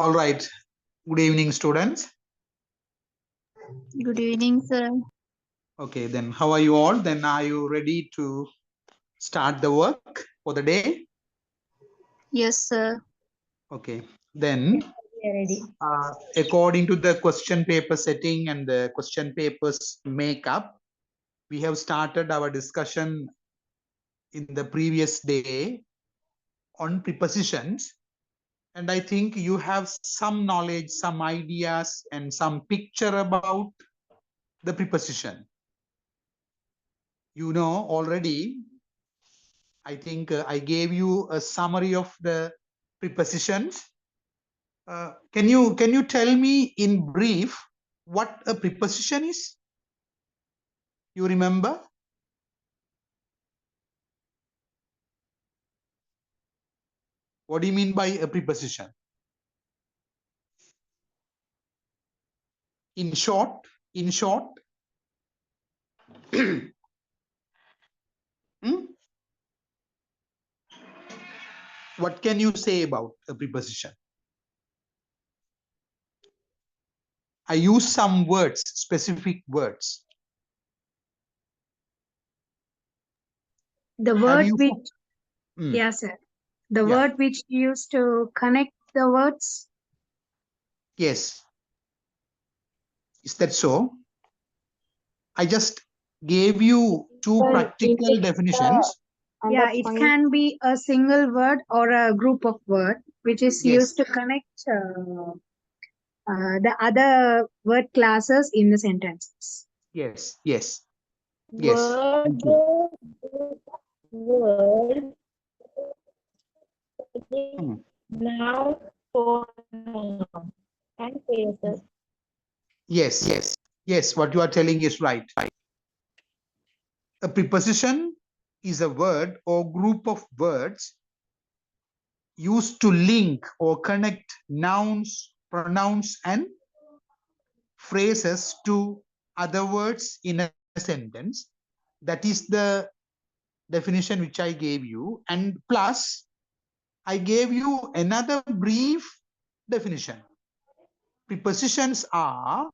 All right. Good evening, students. Good evening, sir. Okay, then how are you all? Then are you ready to start the work for the day? Yes, sir. Okay, then Ready. According to the question paper setting and the question papers makeup, we have started our discussion in the previous day on prepositions. And I think you have some knowledge, some ideas, and some picture about the preposition. You know already, I think I gave you a summary of the prepositions. Can you tell me in brief what a preposition is? You remember? What do you mean by a preposition? In short, what can you say about a preposition? I use some words, specific words. The Have word you? which, Mm, yeah, sir. The Yeah. word which used to connect the words. Yes. Is that so? I just gave you two practical definitions. Yeah, it can be a single word or a group of words which is Yes. used to connect the other word classes in the sentences. Yes. Yes. Yes. Thank you. Word Mm. noun, pronoun, and phrases. Yes. Yes. Yes. What you are telling is right. A preposition is a word or group of words used to link or connect nouns, pronouns, and phrases to other words in a sentence. That is the definition which I gave you. And plus, I gave you another brief definition. Prepositions are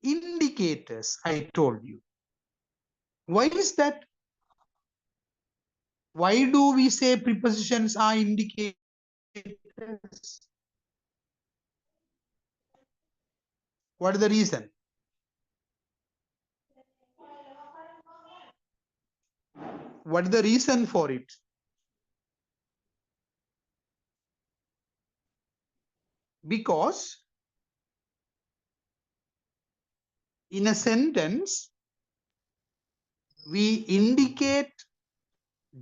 indicators, I told you. Why is that? Why do we say prepositions are indicators? What is the reason? What is the reason for it? Because in a sentence, we indicate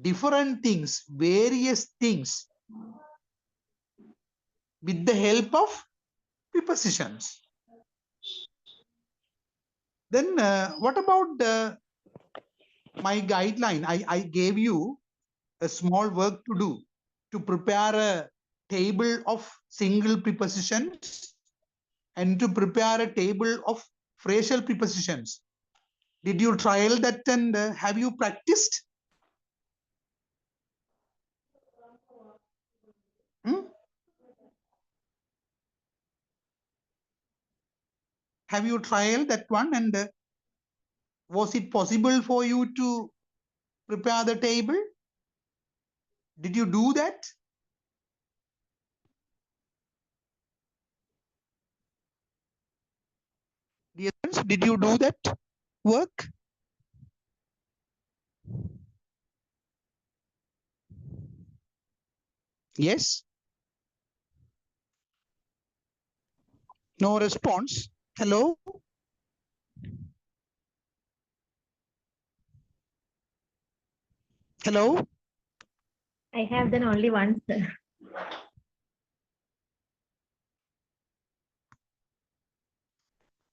different things, various things with the help of prepositions. Then what about my guideline? I gave you a small work to do to prepare a table of single prepositions and to prepare a table of phrasal prepositions. Did you trial that and have you practiced? Hmm? Have you tried that one, and was it possible for you to prepare the table? Did you do that? Dear friends, did you do that work? Yes? No response? Hello? Hello? I have done only once, sir.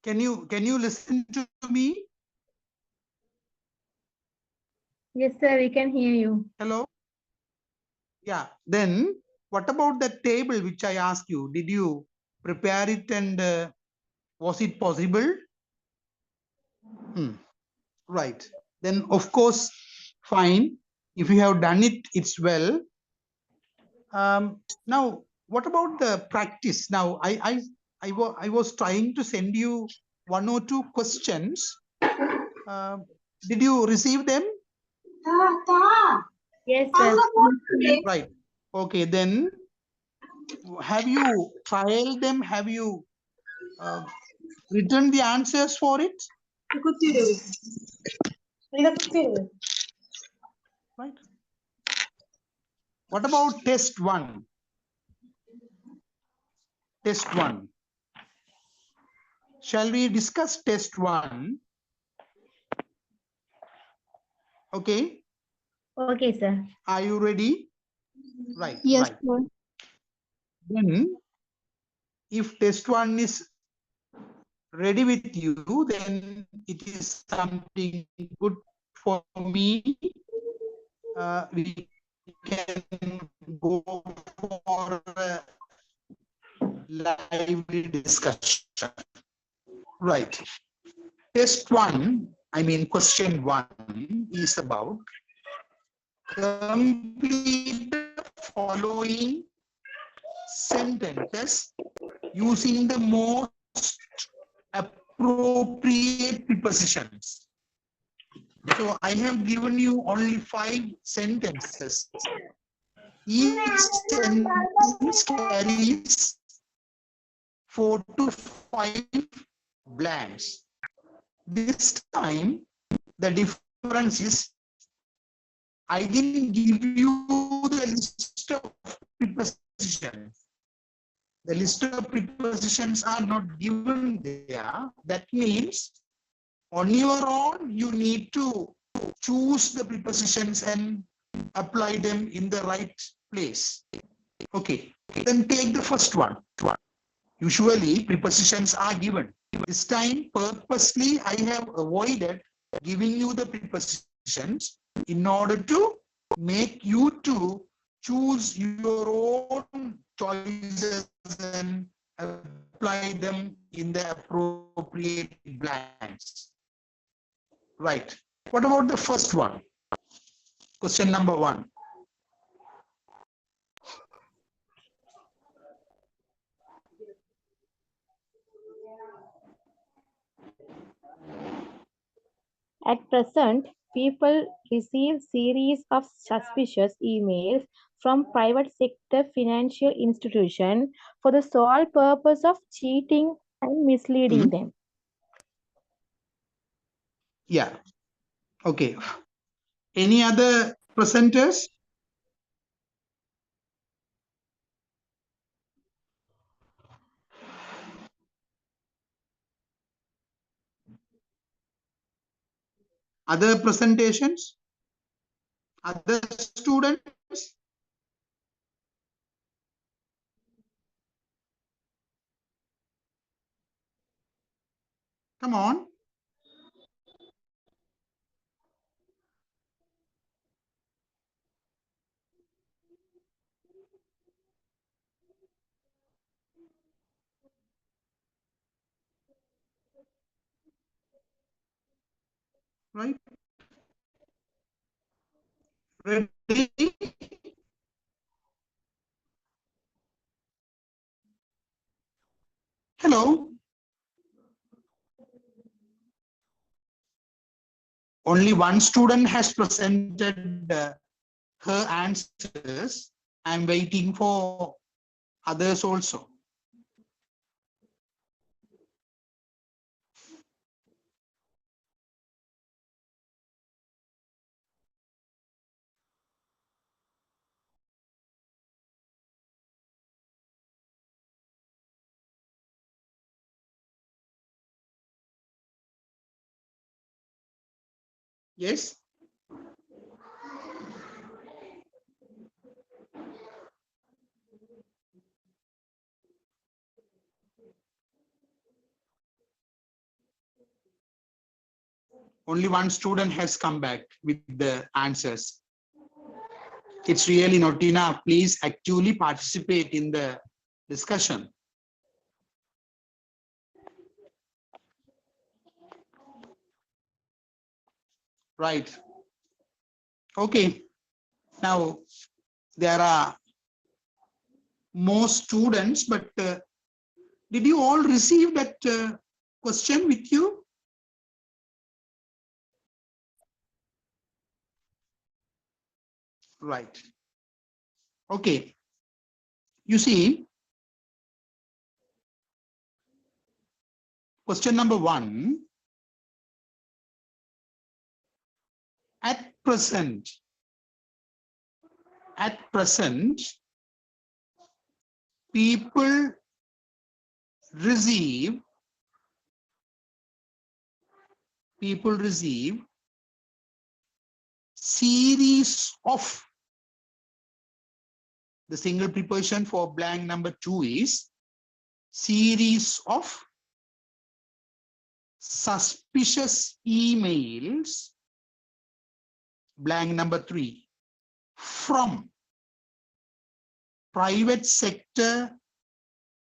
Can you listen to me? Yes, sir, we can hear you. Hello? Yeah. Then what about that table which I asked you? Did you prepare it, and was it possible? Right. Then of course, fine. If you have done it, it's well. Now, what about the practice? Now, I was trying to send you one or two questions. Did you receive them? Yes, sir. Right. Okay, then have you tried them? Have you written the answers for it? Right. What about test one? Test one. Shall we discuss test one? Okay. Okay, sir. Are you ready? Right. Yes, Right. sir. Then, if test one is ready with you, then it is something good for me. We can go for a lively discussion. Right. Test one, I mean, question one is about complete the following sentences using the most appropriate prepositions. So I have given you only 5 sentences. Each sentence carries 4 to 5 blanks. This time, the difference is I didn't give you the list of prepositions. The list of prepositions are not given there. That means on your own, you need to choose the prepositions and apply them in the right place. Okay, then take the first one. Usually, prepositions are given. This time, purposely, I have avoided giving you the prepositions in order to make you to choose your own choices and apply them in the appropriate blanks. Right. What about the first one? Question number 1. At present, people receive series of suspicious emails from private sector financial institutions for the sole purpose of cheating and misleading them. Yeah. Okay. Any other presenters? Other presentations? Other students? Come on. Right. Ready? Only one student has presented her answers. I'm waiting for others also. Yes. Only one student has come back with the answers. It's really not enough. Please actively participate in the discussion. Right. Okay. Now, there are more students, but did you all receive that question with you? Right. Okay. You see, question number 1. At present, people receive series of, the single preposition for blank number 2 is series of suspicious emails, blank number 3, from private sector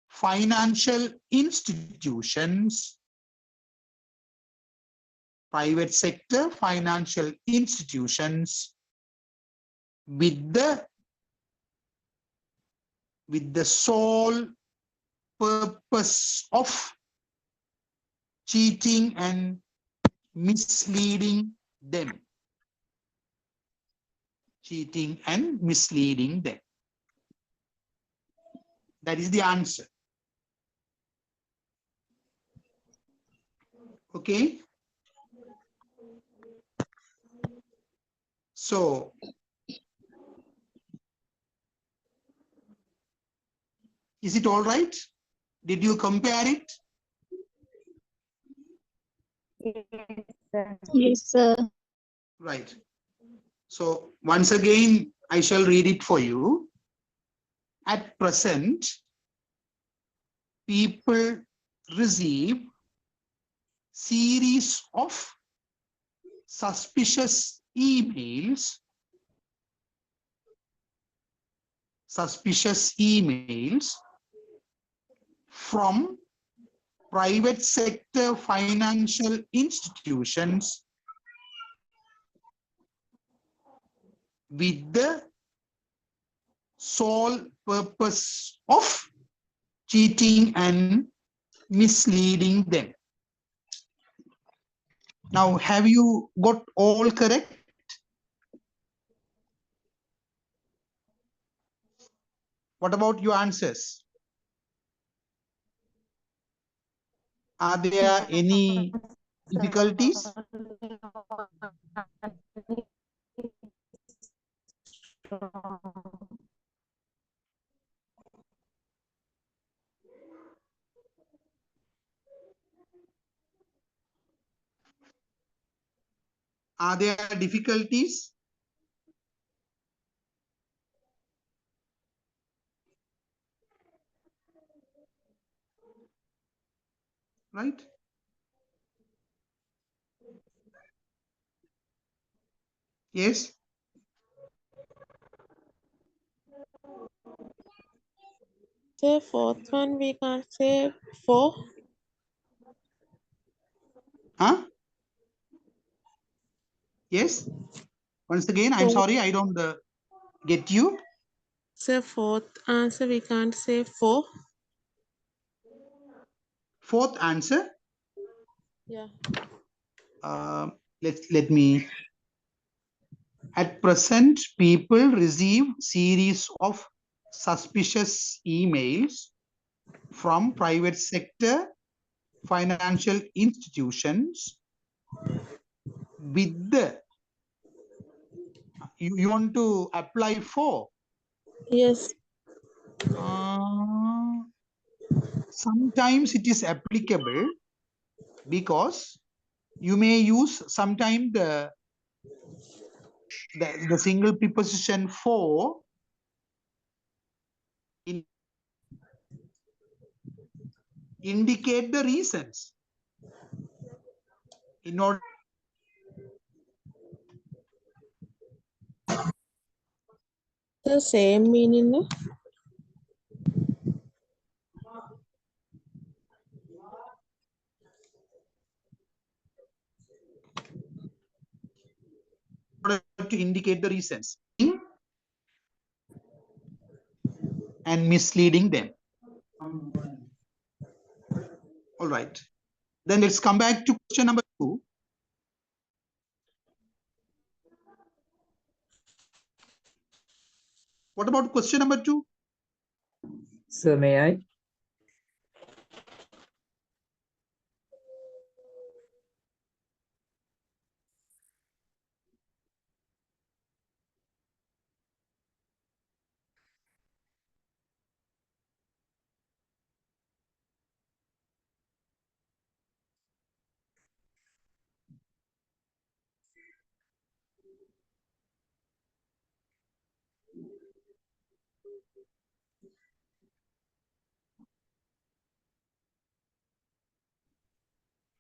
financial institutions, with the sole purpose of cheating and misleading them. That is the answer. Okay. So, is it all right? Did you compare it? Yes, sir. Right. So, once again, I shall read it for you. At present, people receive series of suspicious emails from private sector financial institutions with the sole purpose of cheating and misleading them. Now, have you got all correct? What about your answers? Are there any difficulties? Are there difficulties? Right? Yes? The fourth one we can't say 4. Huh? Yes? Once again, I'm sorry, I don't get you. So fourth answer we can't say 4. Fourth answer. Yeah. let me. At present, people receive series of suspicious emails from private sector financial institutions with the you want to apply for Yes. sometimes it is applicable because you may use sometime the single preposition for in indicate the reasons in order The same meaning. No? to indicate the reasons and misleading them. All right. Then let's come back to question number 2. What about question number 2? Sir, may I?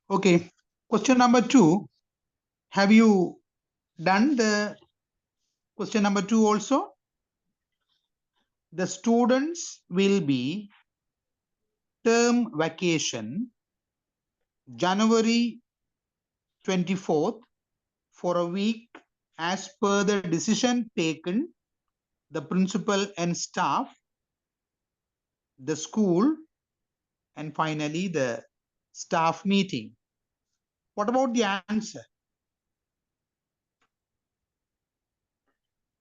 Okay. Question number 2. Have you done the question number 2 also? The students will be term vacation January 24th for a week as per the decision taken the principal and staff, the school, and finally the staff meeting. What about the answer?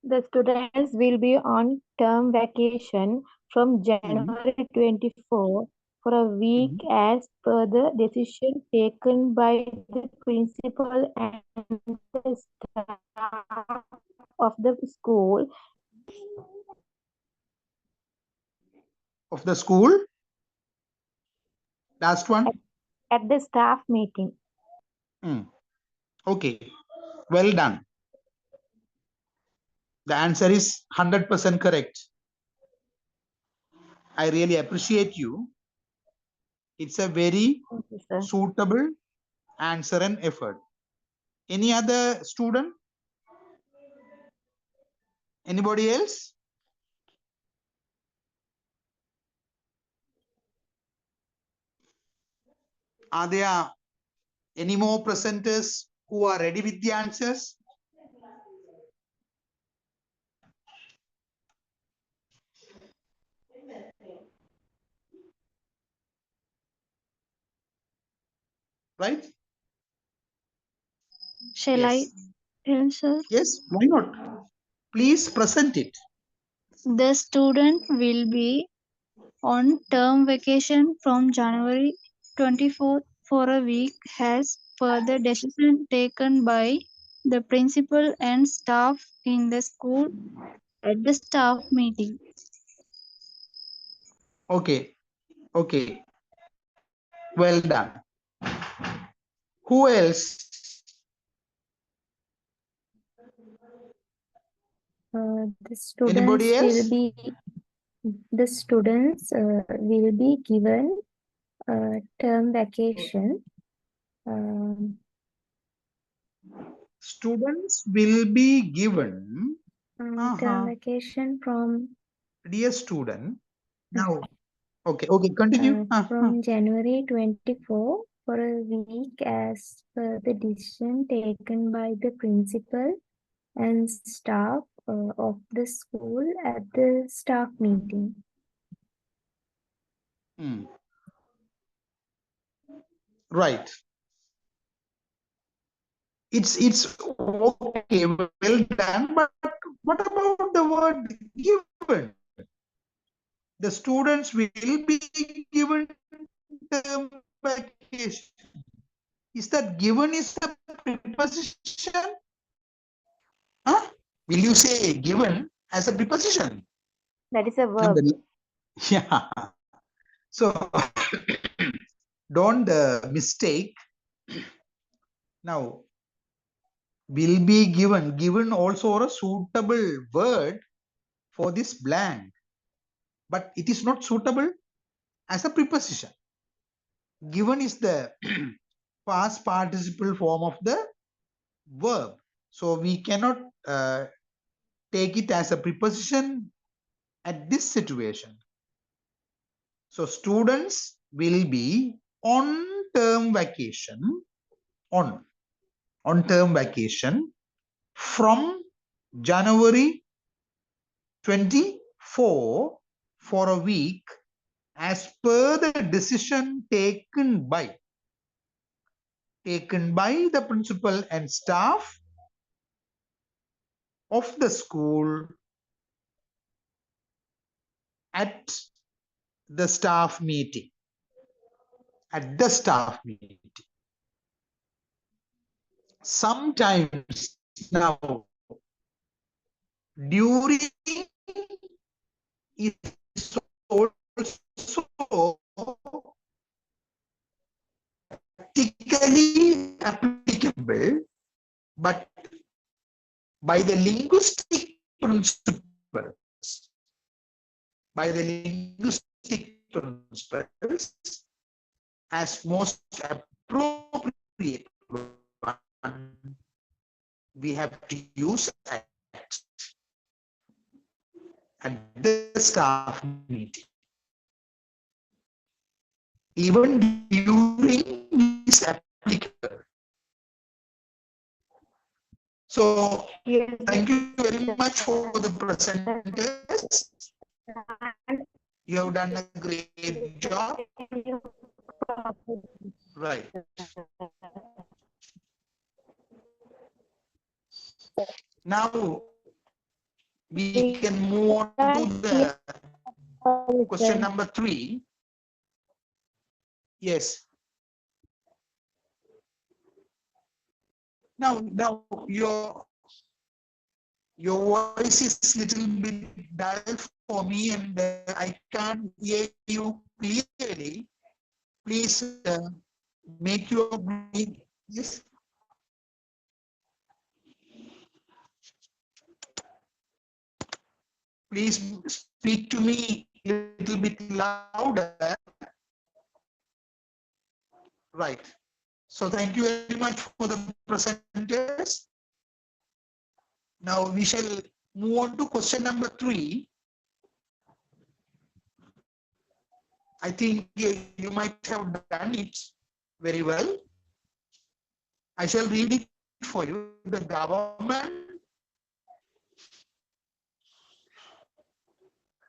The students will be on term vacation from January 24 for a week as per the decision taken by the principal and the staff of the school. Of the school? Last one? At the staff meeting. Okay, well done. The answer is 100% correct. I really appreciate you. It's a very suitable answer and effort. Any other student? Anybody else? Are there any more presenters who are ready with the answers? Right? Shall Yes. I answer? Yes, why not? Please present it. The student will be on term vacation from January 24th for a week as per the decision taken by the principal and staff in the school at the staff meeting. Okay. Okay. Well done. Who else? The students Anybody else? will be given term vacation. Students will be given Term vacation from dear student. Now, okay, continue. from January 24 for a week as per the decision taken by the principal and staff of the school at the staff meeting. Right. it's okay, well done, but what about the word given? The students will be given term vacation. Is that given is a preposition? Huh? Will you say given as a preposition? That is a And verb. yeah. So don't mistake. Now, will be given. Given also a suitable word for this blank, but it is not suitable as a preposition. Given is the past participle form of the verb. So we cannot take it as a preposition at this situation. So students will be on term vacation, on term vacation from January 24 for a week as per the decision taken by the principal and staff of the school at the staff meeting. At the staff meeting. Sometimes now, during is also practically applicable, but by the linguistic principles, as most appropriate one, we have to use at the staff meeting. Even during is applicable. So Yes, thank you very much for the presenters. You have done a great job. Right. Now we can move on to the question number 3. Yes. Now your voice is little bit dull for me, and I can't hear you clearly. Please make your yes. Please speak to me a little bit louder. Right. So thank you very much for the presenters. Now we shall move on to question number 3. I think you might have done it very well. I shall read it for you. The government.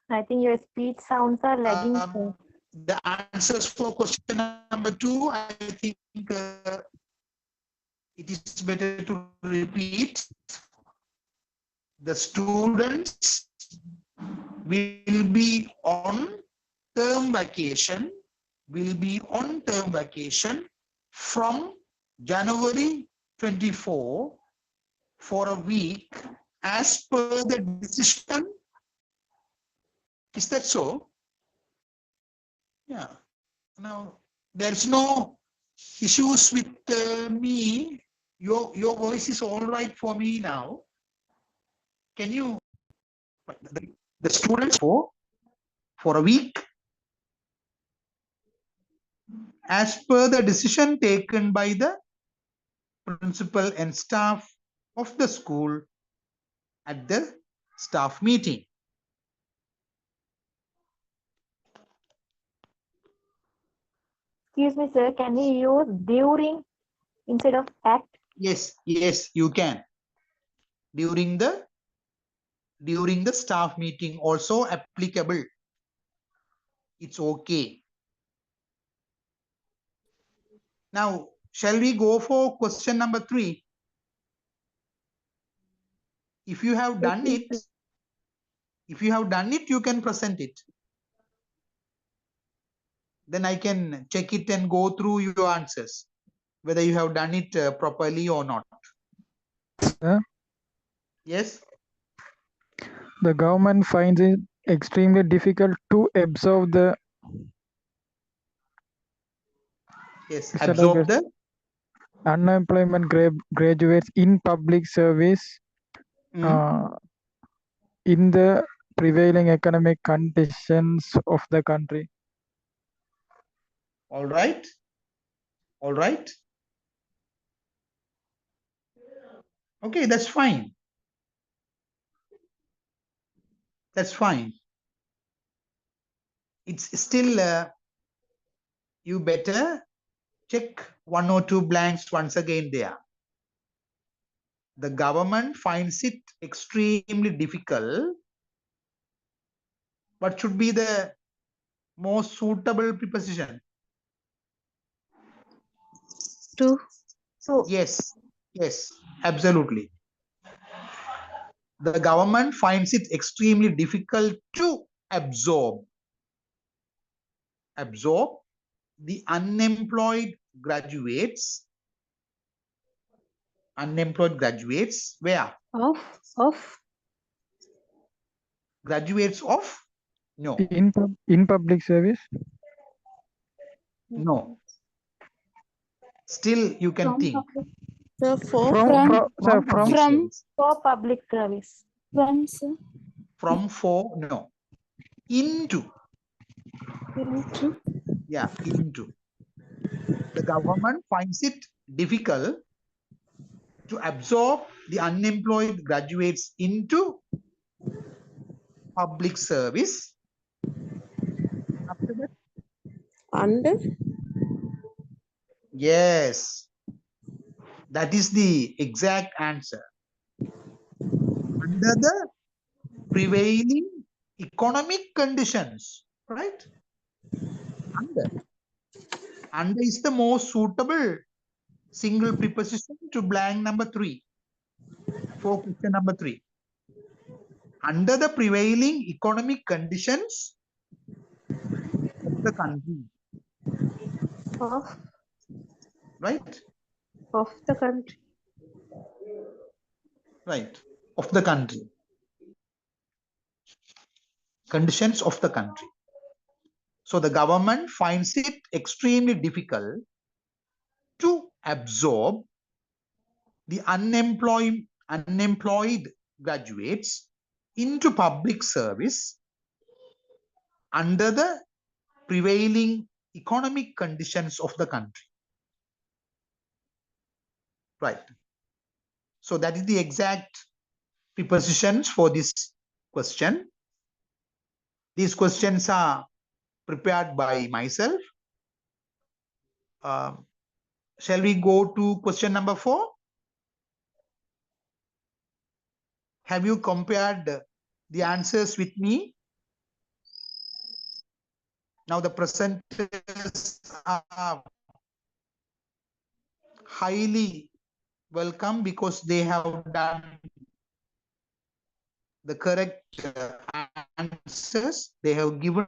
I think your speech sounds are lagging. Sir. The answers for question number 2, I think it is better to repeat. The students will be on term vacation, from January 24 for a week as per the decision. Is that so? Yeah. Now, there's no issues with me. Your voice is all right for me now. Can you, the students for a week as per the decision taken by the principal and staff of the school at the staff meeting. Excuse me, sir. Can we use during instead of at? Yes, you can. During the staff meeting also applicable. It's okay. Now, shall we go for question number 3? If you have done it, you can present it. Then I can check it and go through your answers, whether you have done it properly or not. Yes? The government finds it extremely difficult to absorb the absorb the unemployment graduates in public service in the prevailing economic conditions of the country. All right. All right. Okay, that's fine. That's fine. It's still, you better check 1 or 2 blanks once again there. The government finds it extremely difficult. What should be the most suitable preposition? To. Yes, yes, absolutely. The government finds it extremely difficult to absorb the unemployed graduates. Where? Of. Graduates of? No. In public service? No. Still, you can think. For public service. From for, no. Into. Yeah, into. The government finds it difficult to absorb the unemployed graduates into public service. After that? Under? Yes. That is the exact answer. Under the prevailing economic conditions, right? Under is the most suitable single preposition to blank number 3 for question number 3. Under the prevailing economic conditions of the country. Right? Of the country. Right. Of the country. Conditions of the country. So the government finds it extremely difficult to absorb the unemployed graduates into public service under the prevailing economic conditions of the country. Right. So that is the exact prepositions for this question. These questions are prepared by myself. Shall we go to question number 4? Have you compared the answers with me? Now the presenters are highly welcome because they have done the correct answers. They have given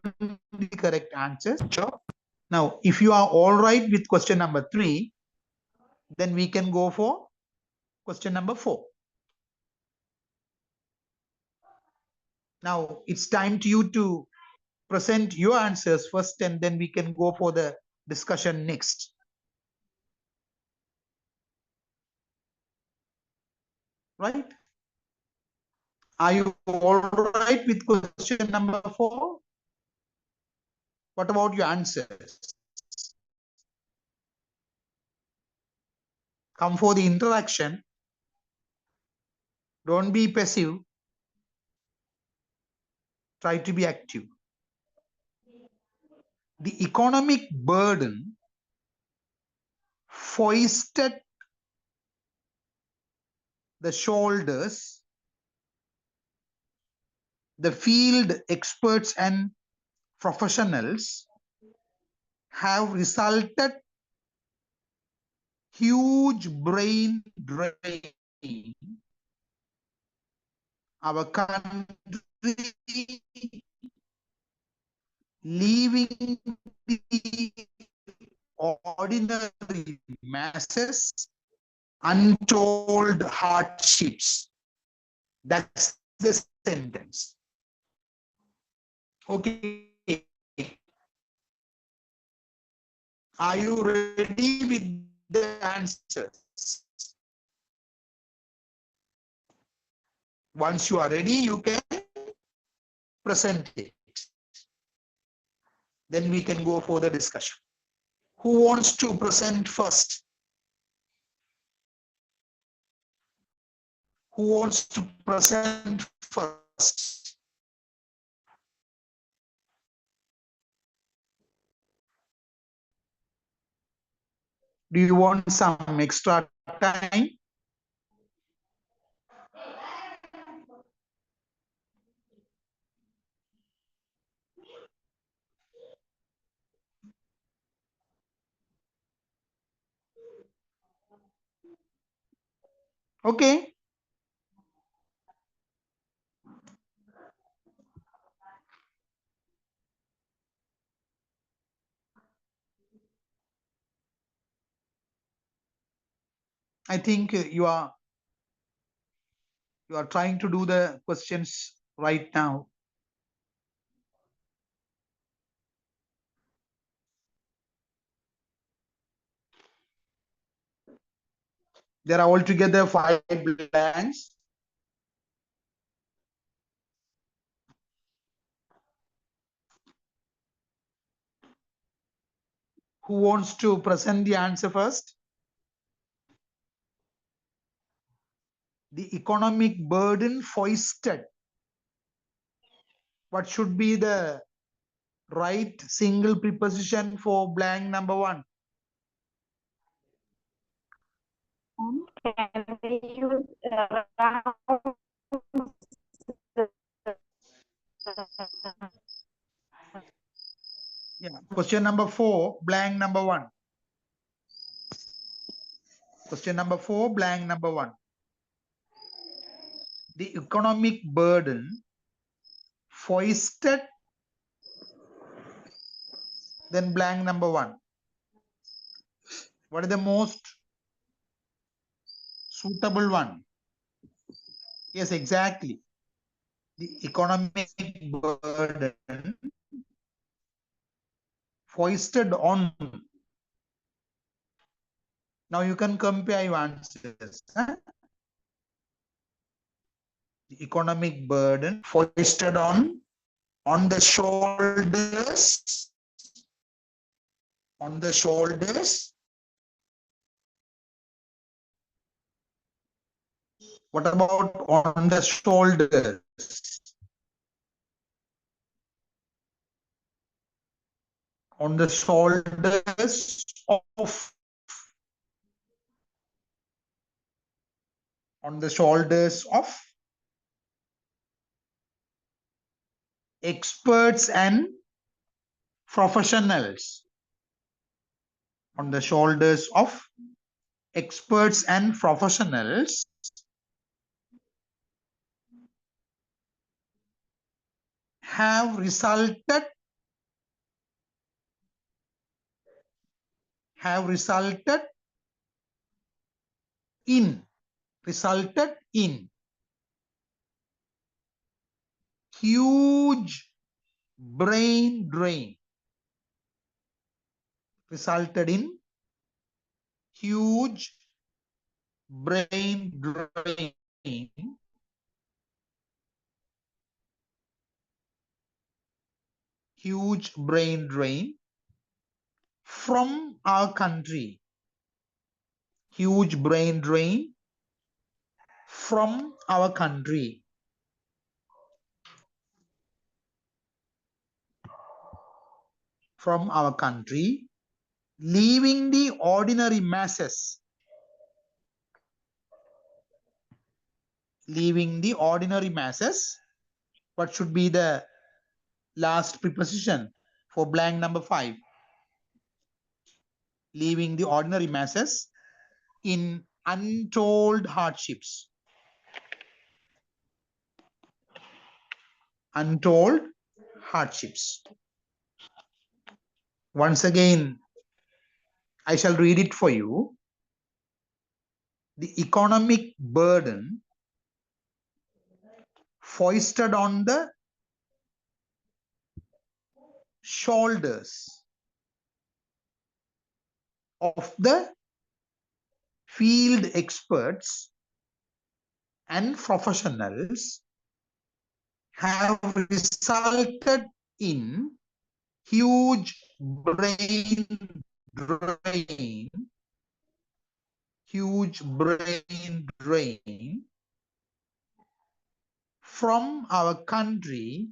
the correct answers. Now, if you are all right with question number 3, then we can go for question number 4. Now, it's time to you to present your answers first, and then we can go for the discussion next. Right? Are you all right with question number 4? What about your answers? Come for the interaction. Don't be passive. Try to be active. The economic burden foisted the shoulders, the field experts and professionals have resulted huge brain drain our country leaving the ordinary masses untold hardships. That's the sentence. Okay. Are you ready with the answers? Once you are ready, you can present it. Then we can go for the discussion. Who wants to present first? Who wants to present first? Do you want some extra time? Okay. I think you are trying to do the questions right now. There are altogether 5 blanks. Who wants to present the answer first? The economic burden foisted. What should be the right single preposition for blank number 1? Can we use around? Yeah. Question number 4, blank number 1. Question number 4, blank number 1. The economic burden foisted, then blank number 1. What is the most suitable one? Yes, exactly. The economic burden foisted on. Now you can compare your answers. Huh? The economic burden foisted on the shoulders, on the shoulders. What about on the shoulders? On the shoulders of. On the shoulders of experts and professionals. On the shoulders of experts and professionals have resulted in huge brain drain. Resulted in huge brain drain from our country. Huge brain drain from our country. From our country, leaving the ordinary masses. Leaving the ordinary masses. What should be the last preposition for blank number 5? Leaving the ordinary masses in untold hardships. untold hardships. Once again, I shall read it for you. The economic burden foisted on the shoulders of the field experts and professionals have resulted in huge brain drain from our country,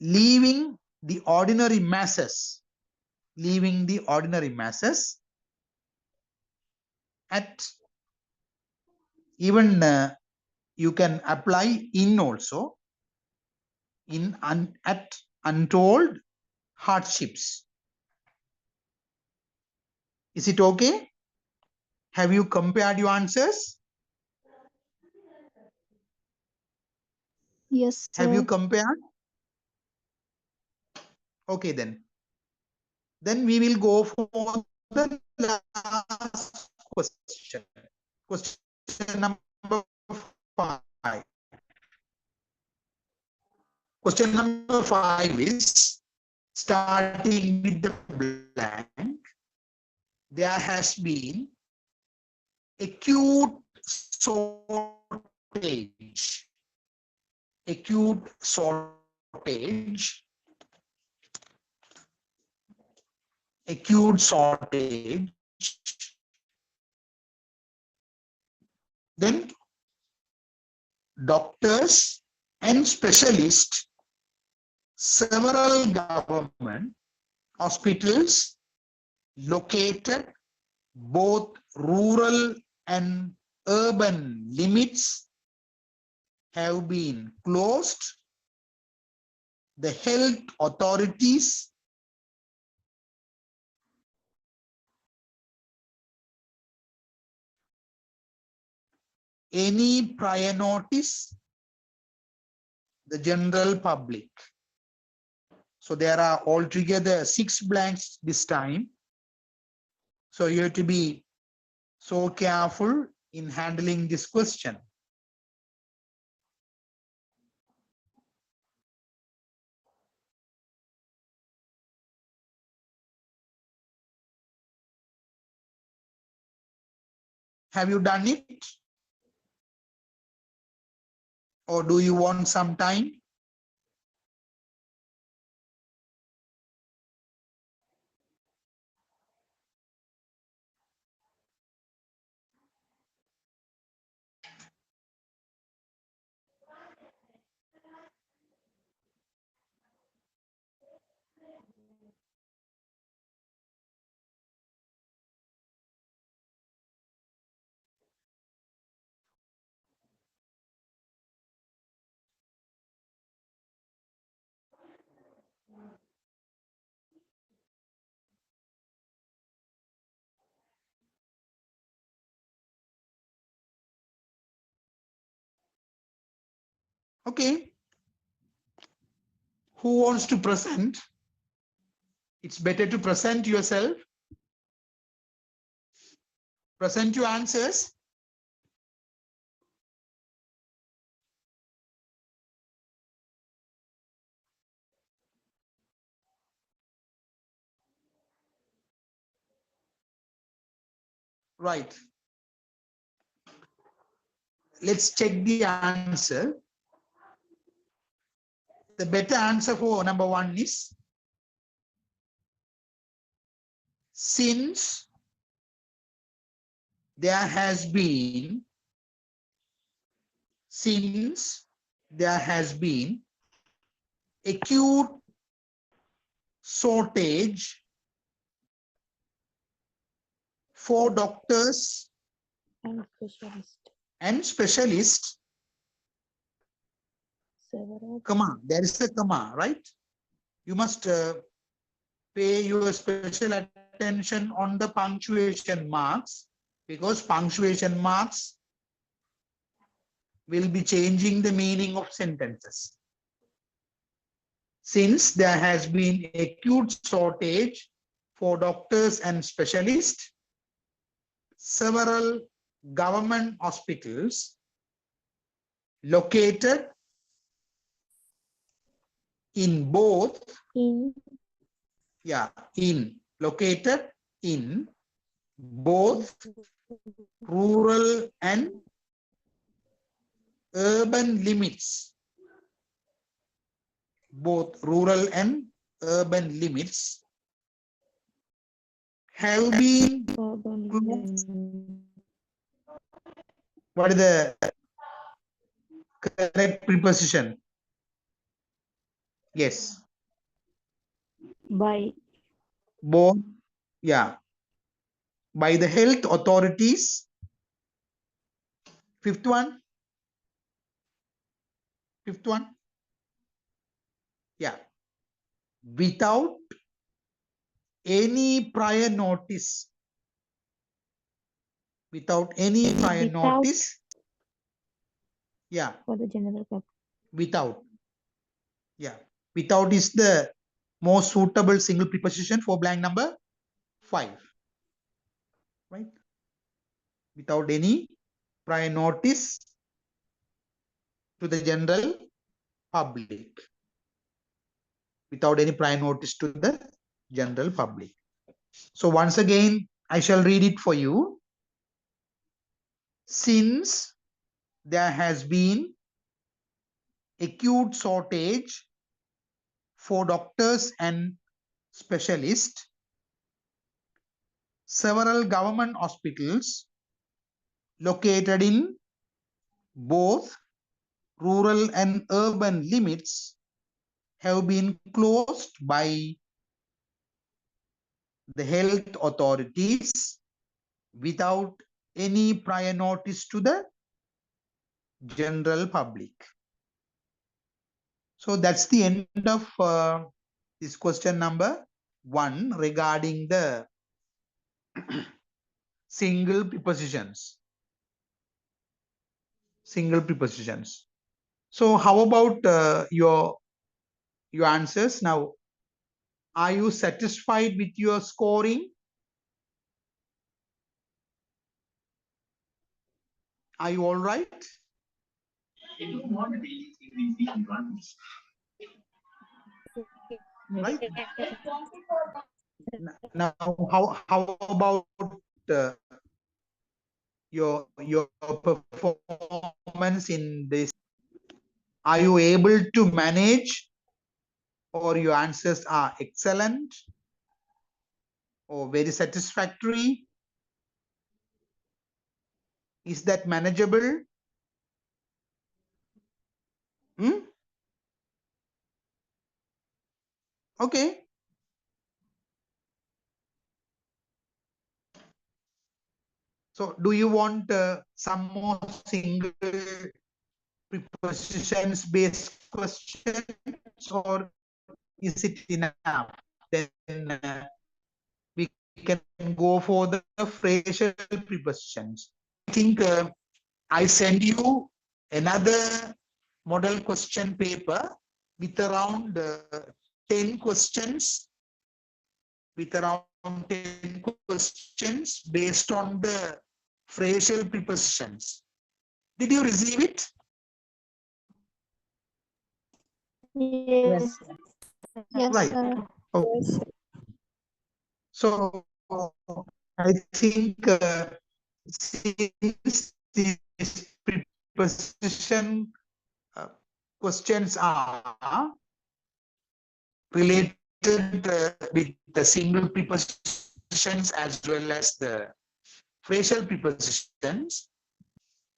leaving the ordinary masses at even you can apply in also at untold hardships. Is it okay? Have you compared your answers? Yes, Have you sir. compared? Okay, then we will go for the last question. Question number 5. Question number 5 is starting with the blank. There has been acute shortage. Then doctors and specialists, several government hospitals located both rural and urban limits have been closed. The health authorities any prior notice the general public. So there are altogether 6 blanks this time. So you have to be so careful in handling this question. Have you done it? Or do you want some time? Okay. Who wants to present? It's better to present yourself. Present your answers. Right. Let's check the answer. The better answer for number 1 is since there has been acute shortage for doctors and specialists, comma, there is a comma, right? You must pay your special attention on the punctuation marks, because punctuation marks will be changing the meaning of sentences. Since there has been acute shortage for doctors and specialists, several government hospitals located in both located in both rural and urban limits, have been closed. What is the correct preposition? Yes. By. Both, yeah. By the health authorities. Fifth one. Yeah. Without any prior notice. Without any prior notice. Yeah. For the general public. Without. Yeah. Without is the most suitable single preposition for blank number 5. Right? Without any prior notice to the general public. Without any prior notice to the general public. So once again, I shall read it for you. Since there has been acute shortage for doctors and specialists, several government hospitals located in both rural and urban limits have been closed by the health authorities without any prior notice to the general public. So that's the end of this question number 1 regarding the single prepositions. So how about your answers now? Are you satisfied with your scoring? Are you all right? Right? Now, how about your performance in this? Are you able to manage, or your answers are excellent or very satisfactory? Is that manageable? Okay. So do you want some more single prepositions based questions, or is it enough? Then we can go for the phrasal prepositions. I think I send you another model question paper with around 10 questions, based on the phrasal prepositions. Did you receive it? Yes. Yes, Right. sir. Okay. So I think since these preposition questions are related with the single prepositions as well as the phrasal prepositions,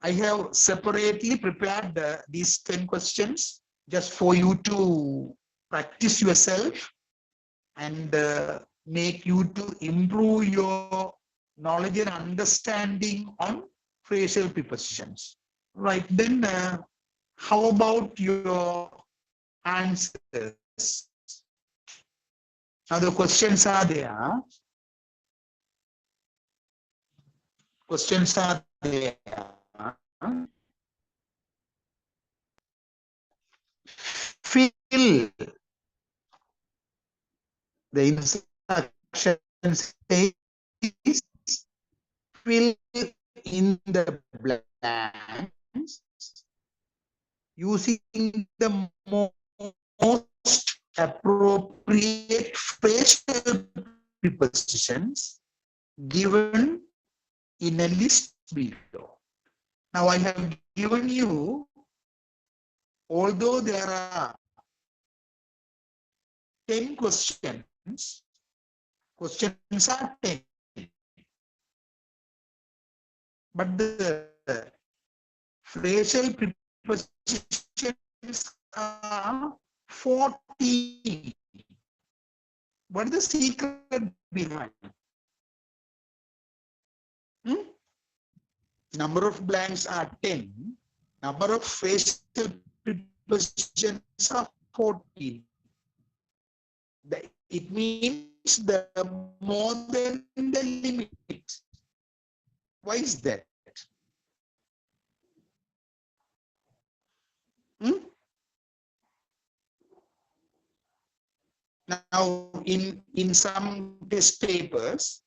I have separately prepared these 10 questions just for you to practice yourself and make you to improve your knowledge and understanding on phrasal prepositions. Right, then how about your answers? Now the questions are there. The instruction says fill in the blanks using the most appropriate facial prepositions given in a list below. Now I have given you, although there are 10 questions are 10, but the facial prepositions are 14. What is the secret behind? Number of blanks are 10. Number of facial prepositions are 14. It means the more than the limit. Why is that? Now, in some test papers,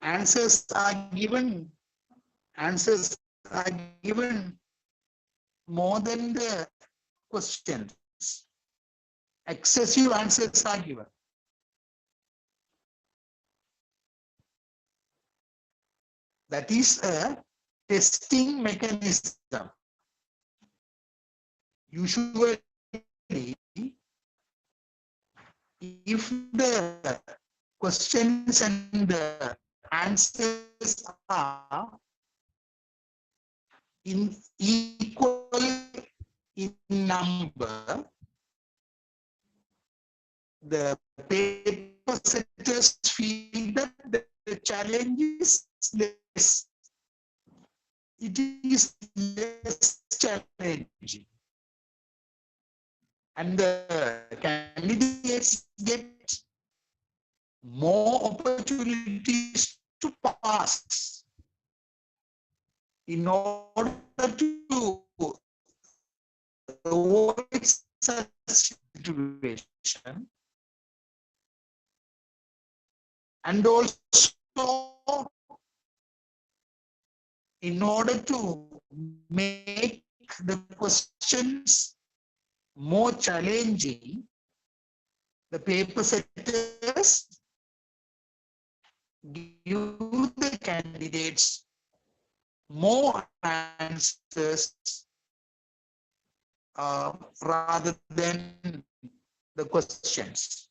answers are given more than the questions. Excessive answers are given. That is a testing mechanism. Usually, if the questions and the answers are in equal in number, the paper setters feel that the challenge is less. It is less challenging. And the candidates get more opportunities to pass in order to avoid such situation, and also in order to make the questions more challenging, the paper setters give the candidates more answers rather than the questions.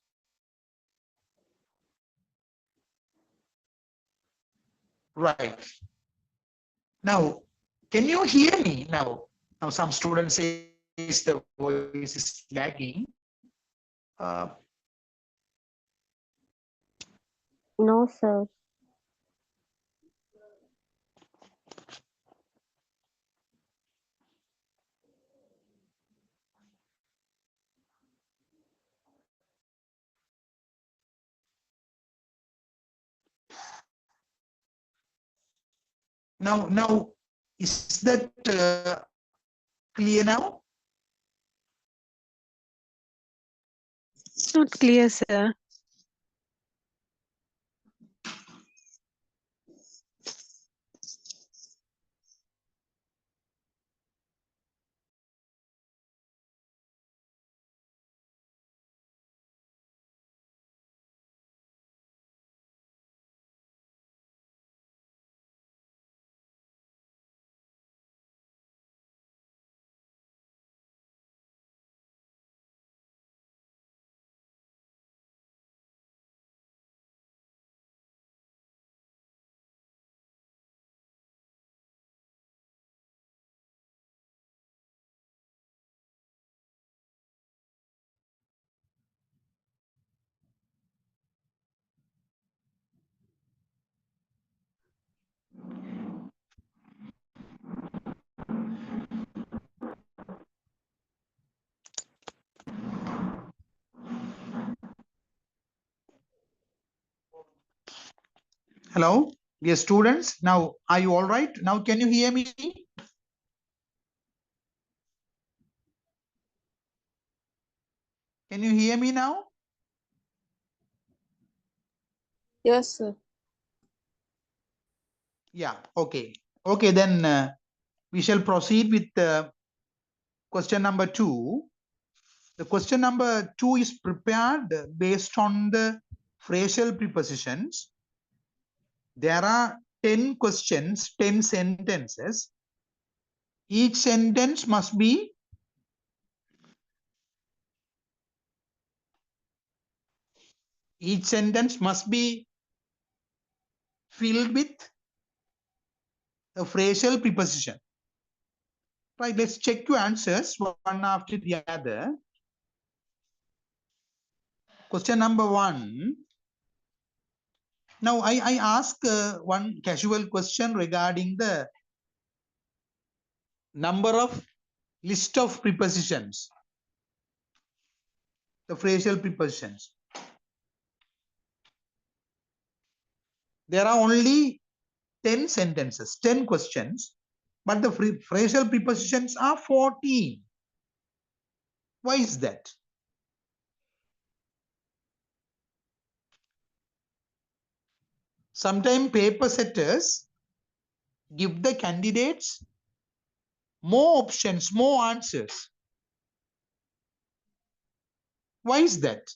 Right. Now, can you hear me now? Now, some students say the voice is lagging. No, sir. Now, is that clear now? It's not clear, sir. Hello, dear students. Now, are you all right? Now, can you hear me? Can you hear me now? Yes, sir. Yeah, okay. Okay, then we shall proceed with question number 2. The question number 2 is prepared based on the phrasal prepositions. There are 10 questions, 10 sentences. Each sentence must be filled with a phrasal preposition. Right, let's check your answers one after the other. Question number 1. Now, I ask one casual question regarding the number of list of prepositions, the phrasal prepositions. There are only 10 sentences, 10 questions, but the phrasal prepositions are 14. Why is that? Sometimes paper setters give the candidates more options, more answers. Why is that?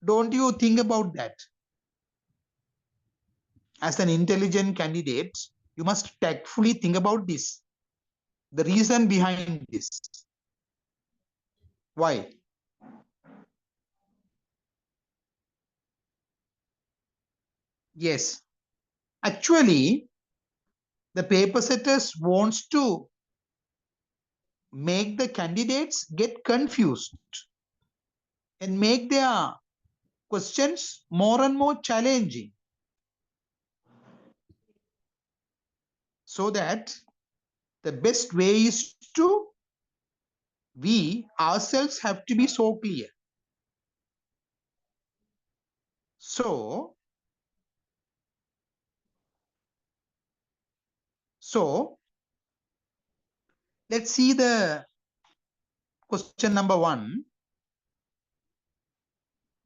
Don't you think about that? As an intelligent candidate, you must tactfully think about this. The reason behind this. Why? Yes. Actually, the paper setters wants to make the candidates get confused and make their questions more and more challenging, so that the best way is to, we ourselves have to be so clear. So let's see the question number 1.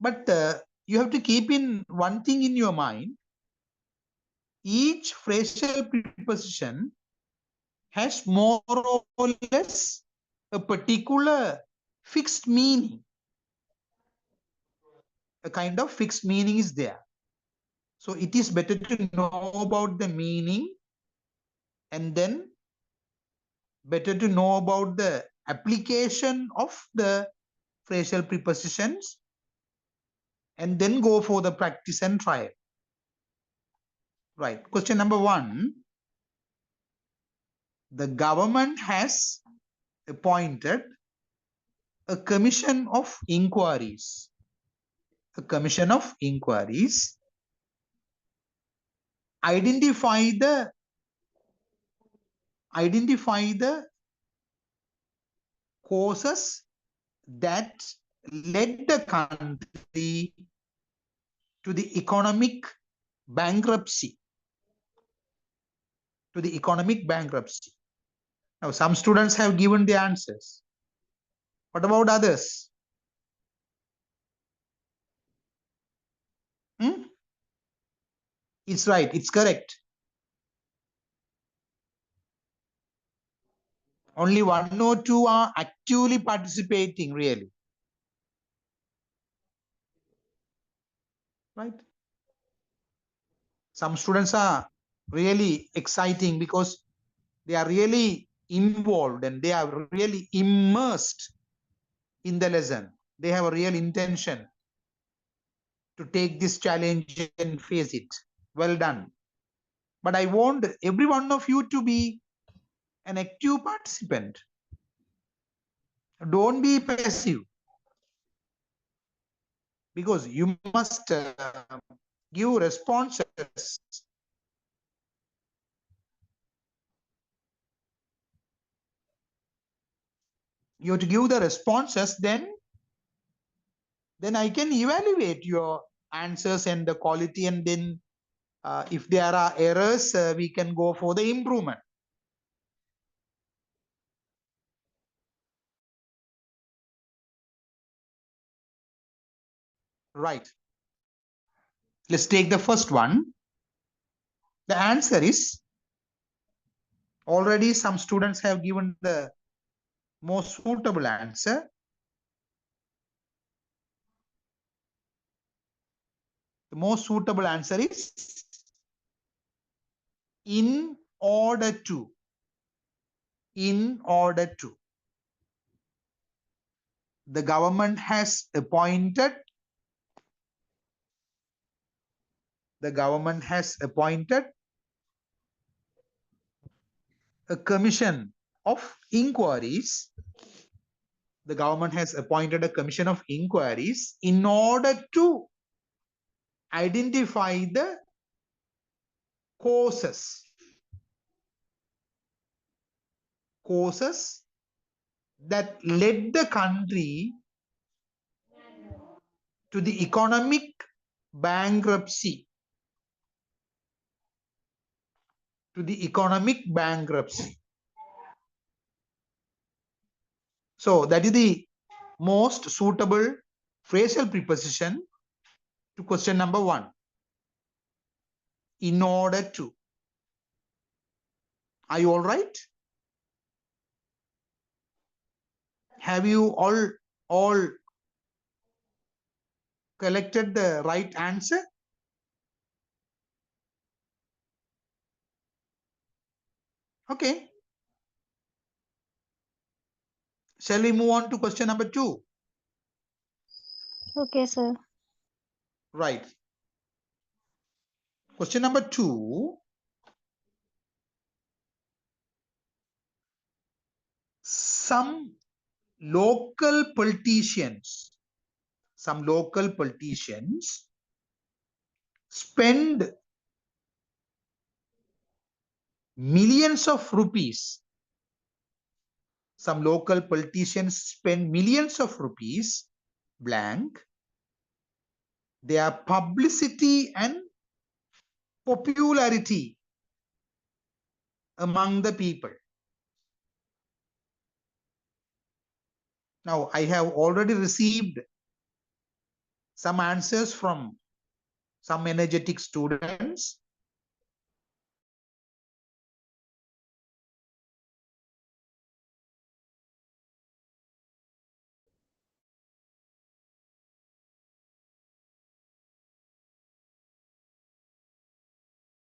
But you have to keep in one thing in your mind. Each phrasal preposition has more or less a particular fixed meaning. A kind of fixed meaning is there. So it is better to know about the meaning, and then better to know about the application of the phrasal prepositions, and then go for the practice and trial. Right. Question number 1. The government has appointed a commission of inquiries. A commission of inquiries. Identify the causes that led the country to the economic bankruptcy. Now, some students have given the answers. What about others? It's right. It's correct. Only 1 or 2 are actively participating, really. Right? Some students are really exciting because they are really involved and they are really immersed in the lesson. They have a real intention to take this challenge and face it. Well done. But I want every one of you to be an active participant. Don't be passive, because you must give responses. You have to give the responses, then I can evaluate your answers and the quality, and then if there are errors, we can go for the improvement. Right. Let's take the first one. The answer is, already some students have given the most suitable answer. The most suitable answer is in order to. In order to. The government has appointed. The government has appointed a commission of inquiries. The government has appointed a commission of inquiries in order to identify the causes that led the country to the economic bankruptcy. To the economic bankruptcy. So that is the most suitable phrasal preposition to question number 1. In order to. Are you all right? Have you all collected the right answer? Okay. Shall we move on to question number 2? Okay, sir. Right. Question number 2. Some local politicians spend millions of rupees. Some local politicians spend millions of rupees blank their publicity and popularity among the people. Now, I have already received some answers from some energetic students.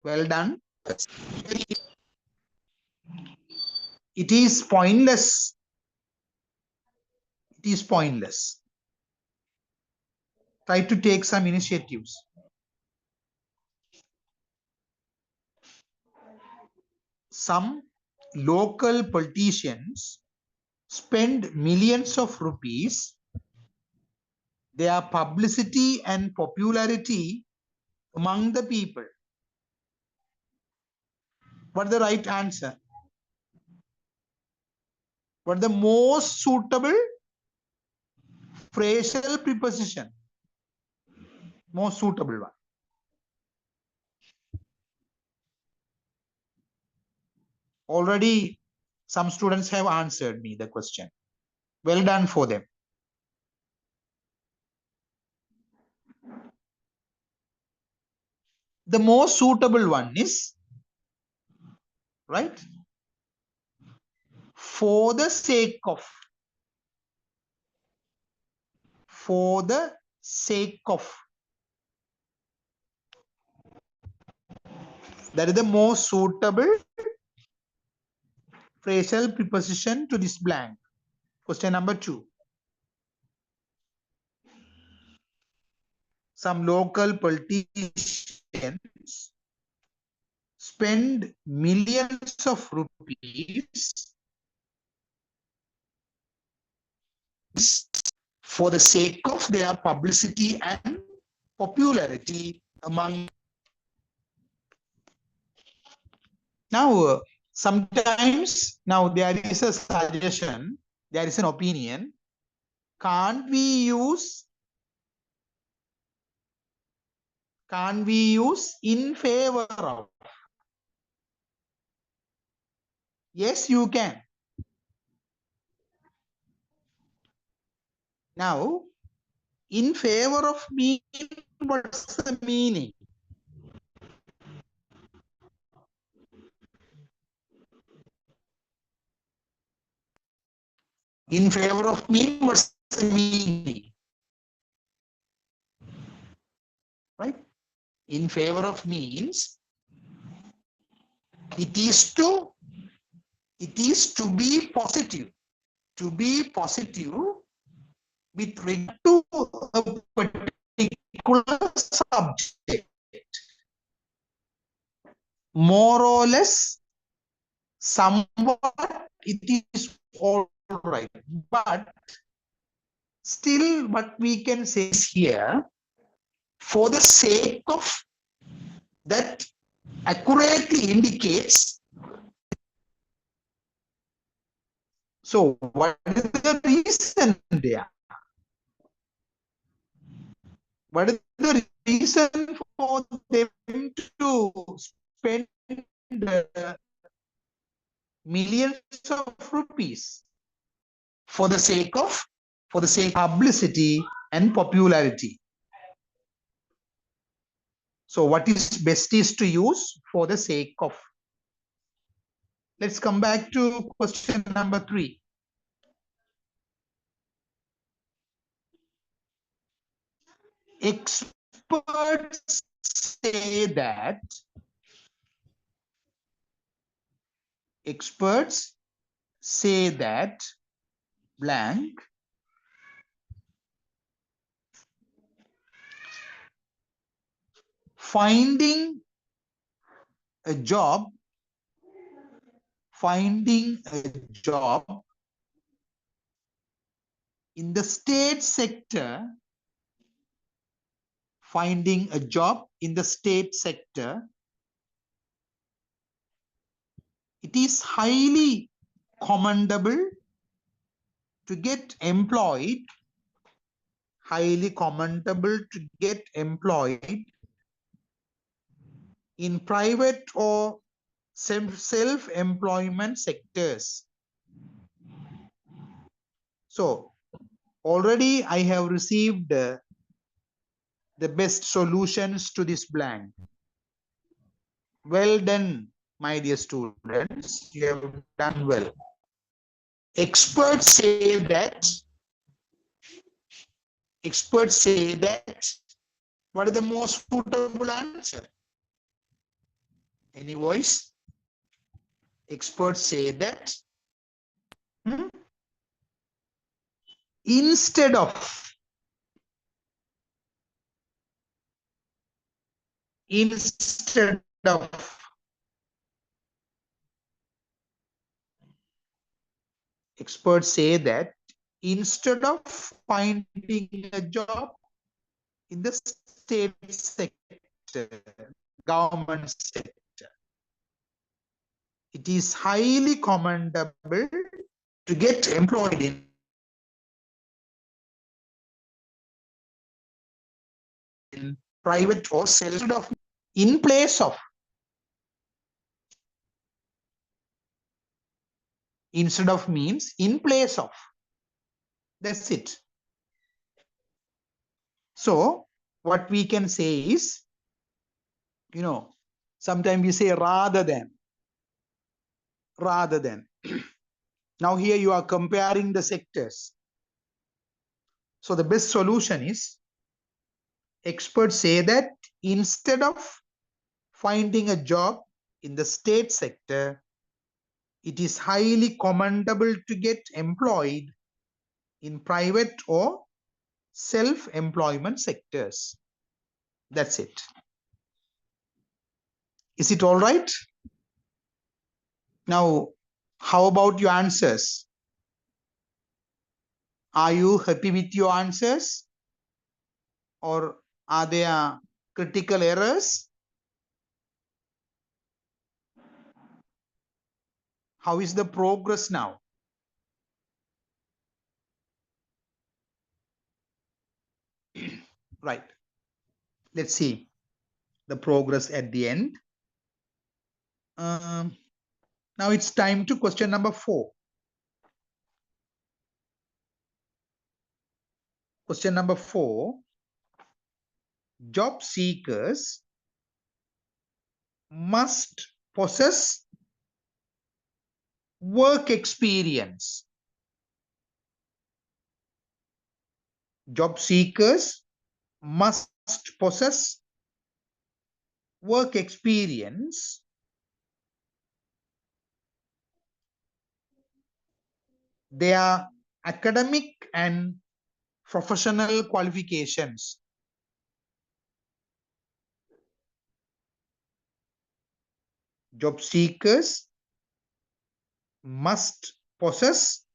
Well done. It is pointless. It is pointless. Try to take some initiatives. Some local politicians spend millions of rupees their publicity and popularity among the people. What is the right answer? What is the most suitable phrasal preposition? Most suitable one. Already some students have answered me the question. Well done for them. The most suitable one is, right, for the sake of. For the sake of. That is the most suitable phrasal preposition to this blank. Question number 2. Some local politicians spend millions of rupees for the sake of their publicity and popularity among. Now, sometimes, now there is a suggestion, there is an opinion. Can't we use in favor of? Yes, you can. Now, In favor of mean, what's the meaning? In favor of mean, what's the meaning? Right? In favor of means, it is to be positive. To be positive with regard to a particular subject. More or less, somewhat it is all right. But still, what we can say is here, for the sake of that accurately indicates. So what is the reason there? What is the reason for them to spend millions of rupees for the sake of publicity and popularity? So what is best is to use for the sake of. Let's come back to question number 3. Experts say that blank finding a job in the state sector, it is highly commendable to get employed in private or self-employment sectors. So already I have received the best solutions to this blank. Well done, my dear students. You have done well. Experts say that. What is the most suitable answer? Any voice? Experts say that instead of experts say that instead of finding a job in the state sector, government sector, it is highly commendable to get employed in private or self in place of. Instead of means in place of. That's it. So what we can say is, sometimes we say rather than. Now here you are comparing the sectors. So the best solution is, experts say that instead of finding a job in the state sector, it is highly commendable to get employed in private or self-employment sectors. That's it. Is it all right? Now, how about your answers? Are you happy with your answers? Or are there critical errors? How is the progress now? Right. Let's see the progress at the end. Now it's time to question number 4. Question number 4. Job seekers must possess work experience. Job seekers must possess work experience. Their academic and professional qualifications. Job seekers must possess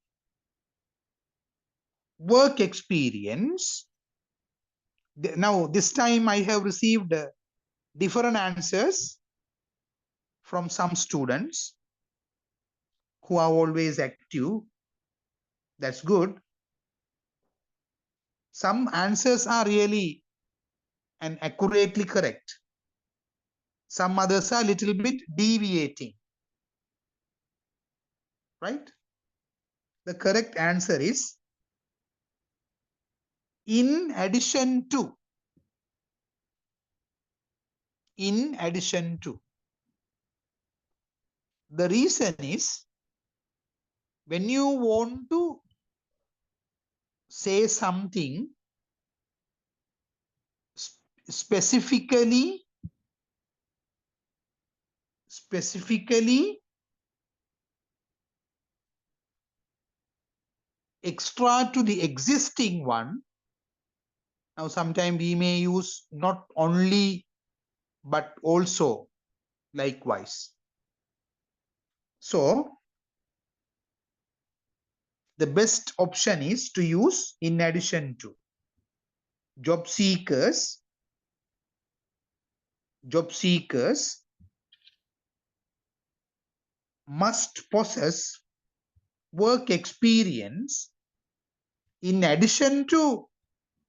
work experience. Now, this time I have received different answers from some students who are always active. That's good. Some answers are really and accurately correct. Some others are a little bit deviating. Right? The correct answer is in addition to. In addition to. The reason is when you want to say something specifically extra to the existing one. Now, sometimes we may use not only but also likewise. So, the best option is to use in addition to. Job seekers must possess work experience in addition to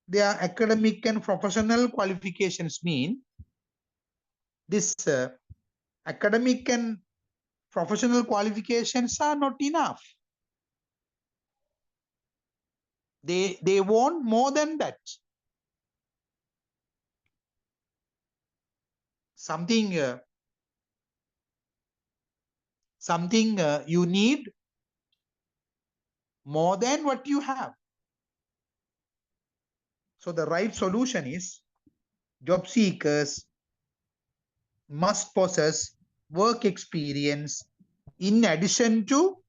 their academic and professional qualifications. Mean this academic and professional qualifications are not enough. They want more than that. Something you need more than what you have. So the right solution is job seekers must possess work experience in addition to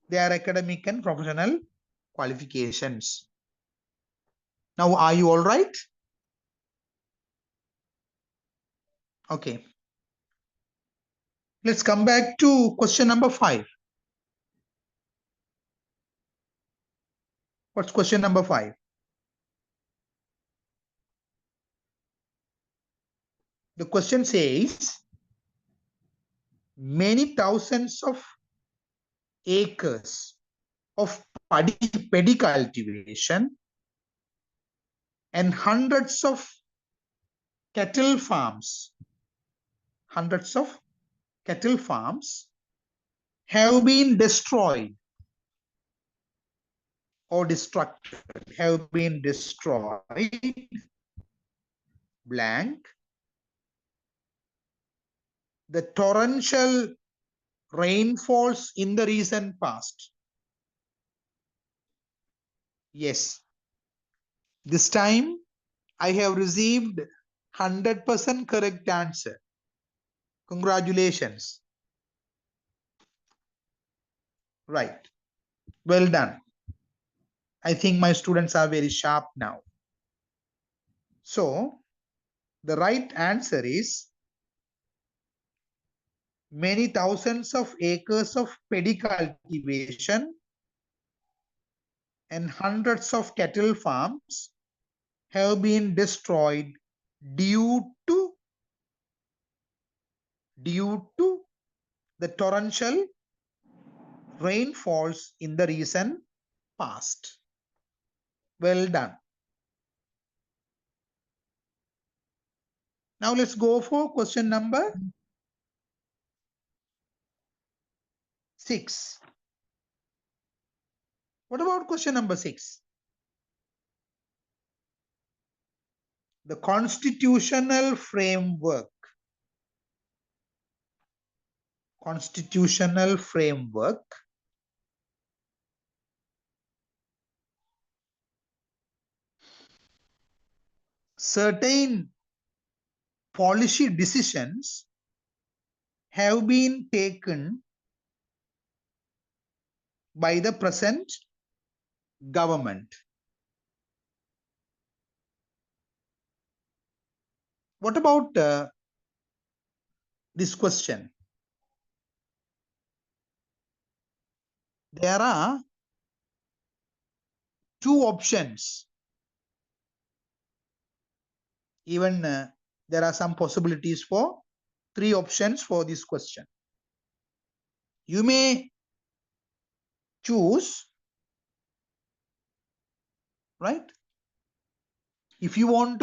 their academic and professional qualifications. Now, are you all right? Okay. Let's come back to question number 5. What's question number 5? The question says, many thousands of acres of paddy cultivation and hundreds of cattle farms have been destroyed or destructed, have been destroyed, blank. The torrential rainfalls in the recent past. Yes. This time I have received 100% correct answer. Congratulations. Right. Well done. I think my students are very sharp now. So, the right answer is many thousands of acres of paddy cultivation and hundreds of cattle farms have been destroyed due to the torrential rainfalls in the recent past. Well done. Now let's go for question number 6. What about question number 6? the constitutional framework. Constitutional framework certain policy decisions have been taken by the present government. What about this question? There are two options. Even there are some possibilities for three options for this question. You may choose, right? If you want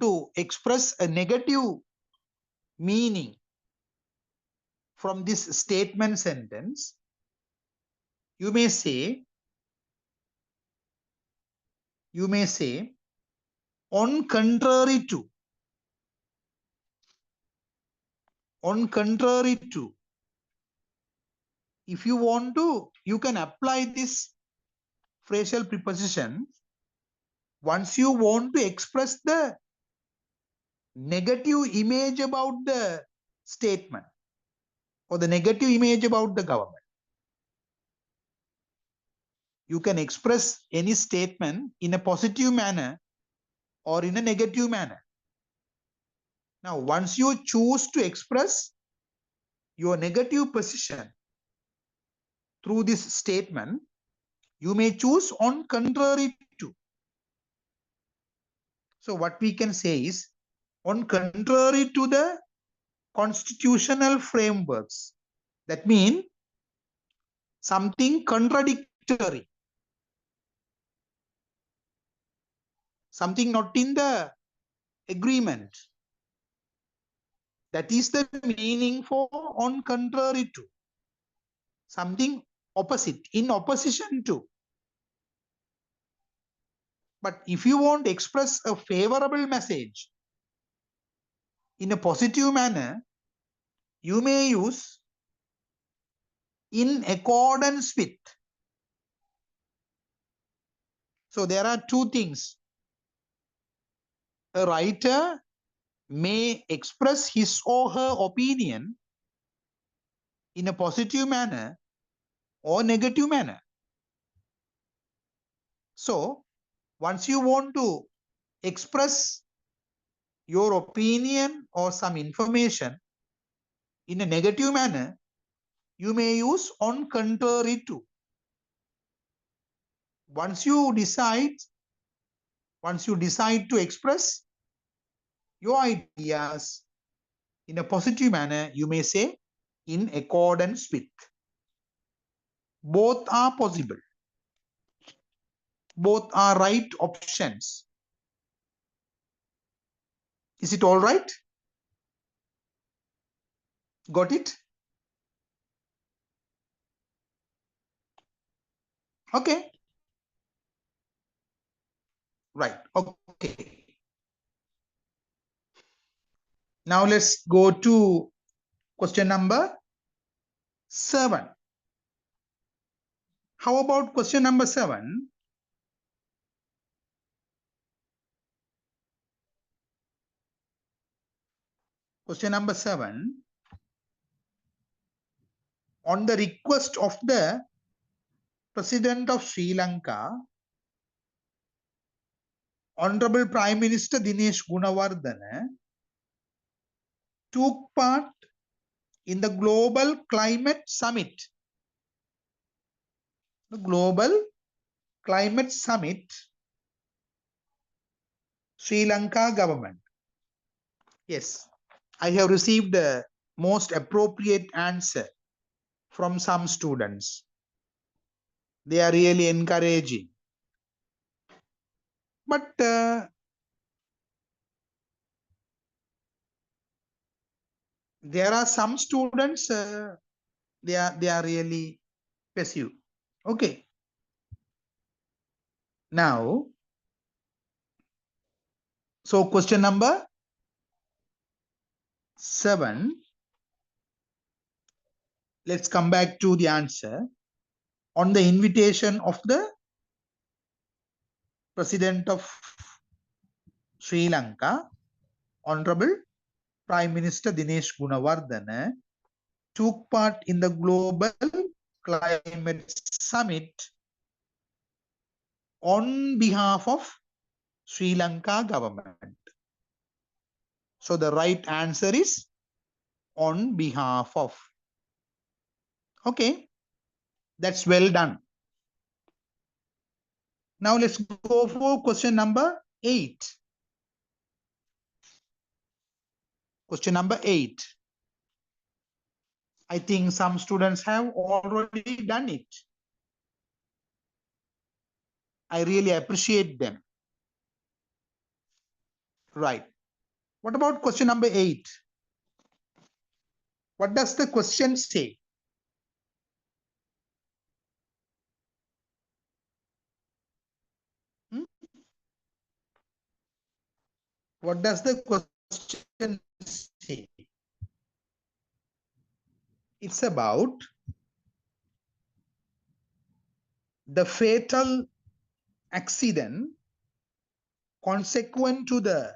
to express a negative meaning from this statement sentence, you may say, on contrary to. On contrary to. If you want to, you can apply this phrasal preposition once you want to express the negative image about the statement or the negative image about the government. You can express any statement in a positive manner or in a negative manner. Now, once you choose to express your negative position through this statement, you may choose on contrary to. So what we can say is, on contrary to the constitutional frameworks. That means something contradictory. Something not in the agreement. That is the meaning for on contrary to. Something opposite, in opposition to. But if you want to express a favorable message in a positive manner, you may use in accordance with. So there are two things. A writer may express his or her opinion in a positive manner or negative manner. So once you want to express your opinion or some information in a negative manner, you may use on contrary to. Once you decide to express your ideas in a positive manner, you may say in accordance with. Both are possible. Both are right options. Is it all right? Got it? Okay. Right. Okay. Now let's go to question number 7. How about question number 7? Question number 7. On the request of the President of Sri Lanka, Honorable Prime Minister Dinesh Gunawardena took part in the Global Climate Summit. The Global Climate Summit, Sri Lanka government. Yes, I have received the most appropriate answer from some students. They are really encouraging. But there are some students, they are really passive. Okay. Now, So question number 7. Let's come back to the answer. On the invitation of the President of Sri Lanka, Honorable Prime Minister Dinesh Gunawardena took part in the Global Climate Summit on behalf of Sri Lanka government. So the right answer is on behalf of. Okay, that's well done. Now let's go for question number 8. Question number 8. I think some students have already done it. I really appreciate them. Right. What about question number 8? What does the question say? What does the question say? It's about the fatal accident consequent to the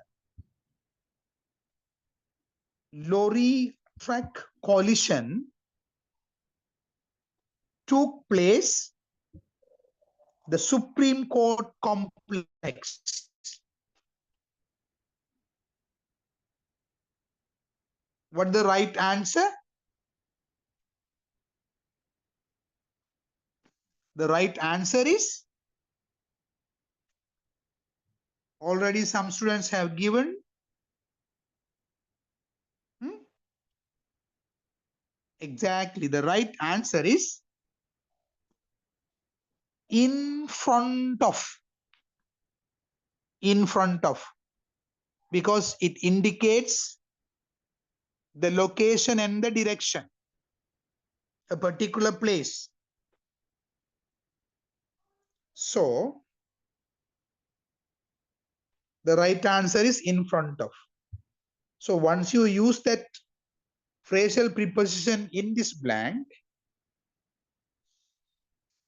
lorry truck collision took place the Supreme Court complex. What the right answer? The right answer is, already some students have given. Exactly. The right answer is in front of. In front of. Because it indicates the location and the direction. A particular place. So, the right answer is in front of. So, once you use that phrasal preposition in this blank,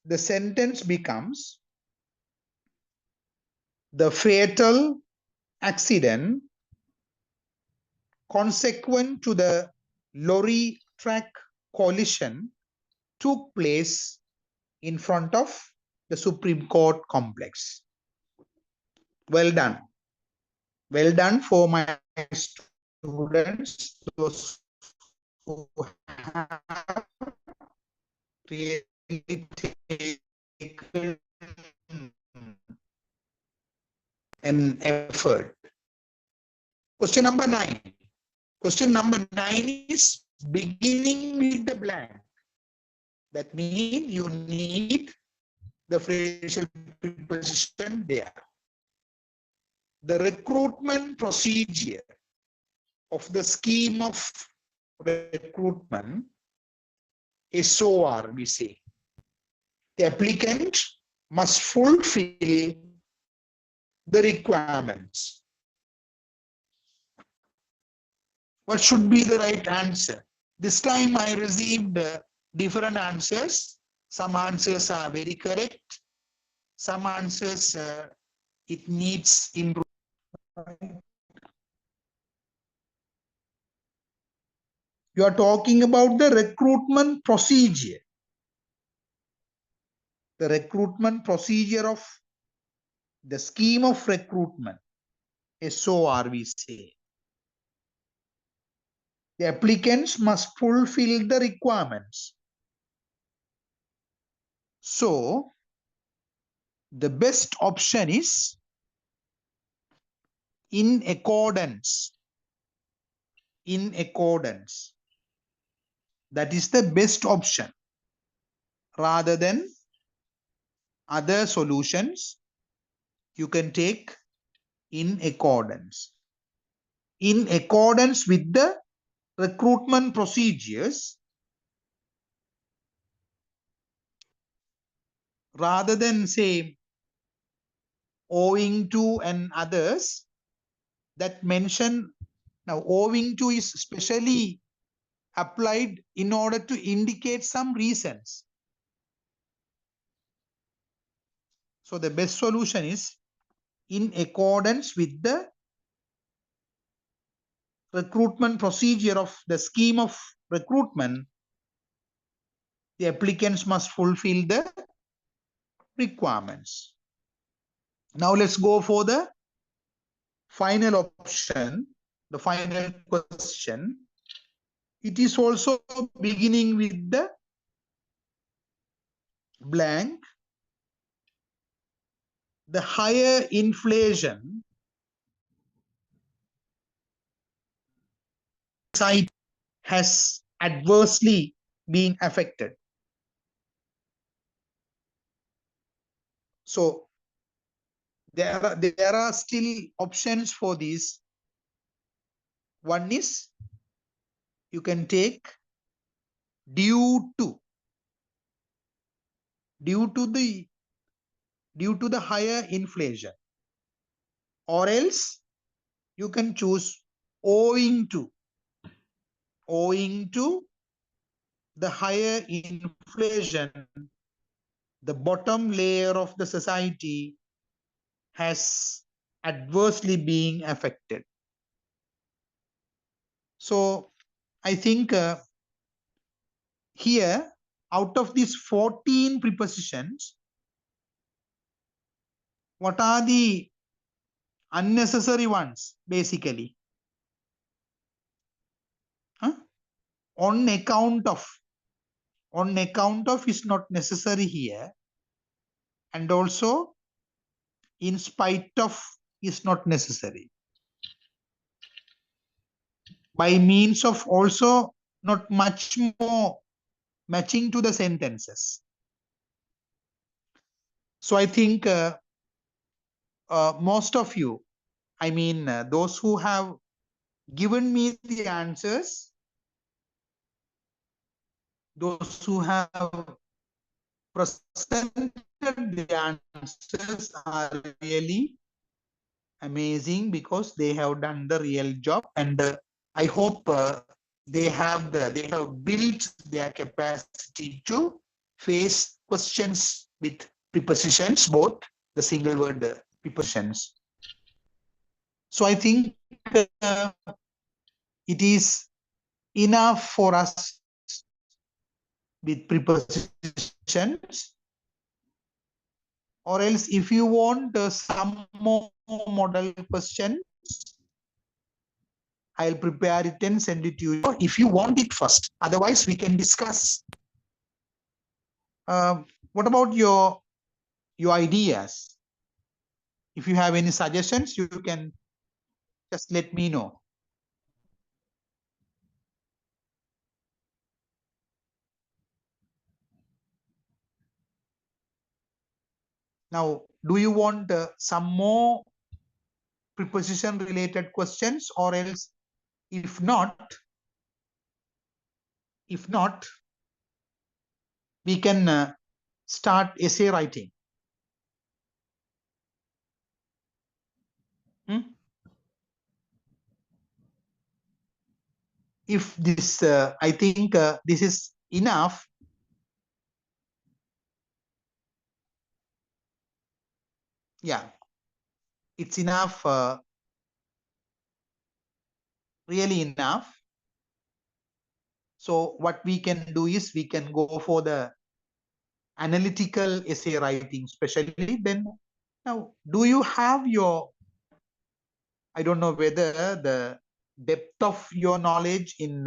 the sentence becomes the fatal accident consequent to the lorry truck collision took place in front of the Supreme Court complex. Well done. Well done for my students, those who have really taken an effort. Question number 9. Question number 9 is beginning with the blank. That means you need the phrasal preposition there. The recruitment procedure of the scheme of recruitment is SOR, we say. The applicant must fulfill the requirements. What should be the right answer? This time I received different answers. Some answers are very correct. Some answers it needs improvement. You are talking about the recruitment procedure. The recruitment procedure of the scheme of recruitment. SOR we say. The applicants must fulfill the requirements. So, the best option is in accordance. In accordance. That is the best option. Rather than other solutions, you can take in accordance. In accordance with the recruitment procedures, rather than say owing to and others, that mention now owing to is specially applied in order to indicate some reasons. So the best solution is in accordance with the recruitment procedure of the scheme of recruitment, the applicants must fulfill the requirements. Now let's go for the final option, the final question. It is also beginning with the blank. The higher inflation side has adversely been affected. So there are still options for this. One is you can take due to the higher inflation, or else you can choose owing to the higher inflation, the bottom layer of the society has adversely being affected. So I think here, out of these 14 prepositions, what are the unnecessary ones basically? On account of is not necessary here, and also in spite of is not necessary. By means of also not much more matching to the sentences. So I think most of you, I mean those who have given me the answers, those who have presented the answers are really amazing, because they have done the real job, and I hope they have built their capacity to face questions with prepositions, both the single word prepositions. So I think it is enough for us with prepositions, or else if you want some more model questions, I'll prepare it and send it to you if you want it first. Otherwise, we can discuss. What about your ideas? If you have any suggestions, you can just let me know. Now, do you want some more preposition related questions, or else if not, we can start essay writing. If this, I think this is enough. Yeah, it's enough, really enough. So what we can do is we can go for the analytical essay writing, especially then. Now, do you have your, I don't know whether the depth of your knowledge in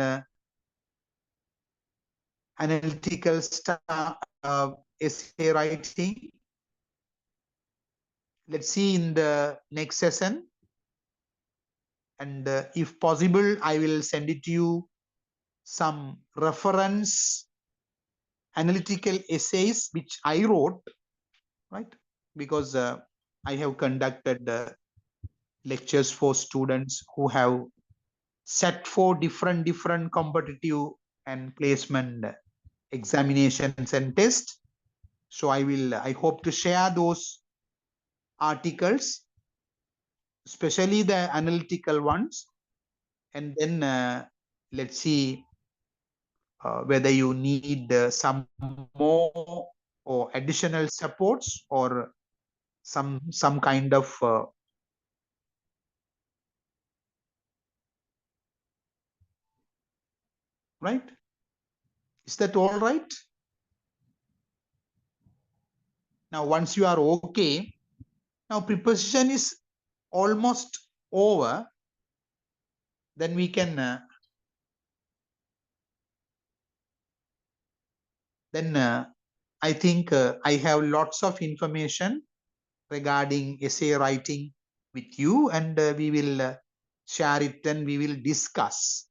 analytical essay writing. Let's see in the next session. And if possible, I will send it to you some reference analytical essays which I wrote, right? Because I have conducted lectures for students who have set for different competitive and placement examinations and tests. So I hope to share those articles especially the analytical ones, and then let's see whether you need some more or additional supports or some kind of right. Is that all right? Now, once you are okay, now preposition is almost over, then we can I think I have lots of information regarding essay writing with you, and we will share it and we will discuss.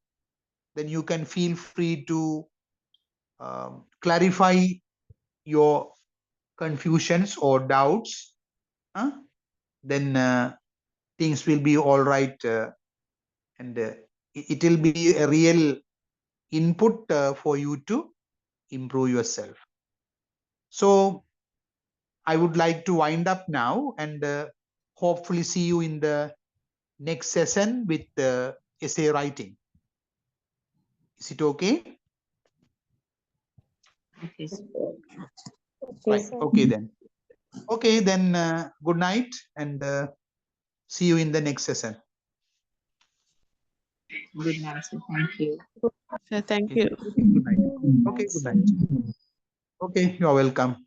Then you can feel free to clarify your confusions or doubts. Then things will be all right, and it will be a real input for you to improve yourself. So I would like to wind up now, and hopefully see you in the next session with essay writing. Is it okay? Okay. Right. Okay then. Okay then. Good night, and see you in the next session. Good night, sir. Thank you. Sir, thank Okay. you. Good night. Okay. Good night. Okay. You are welcome.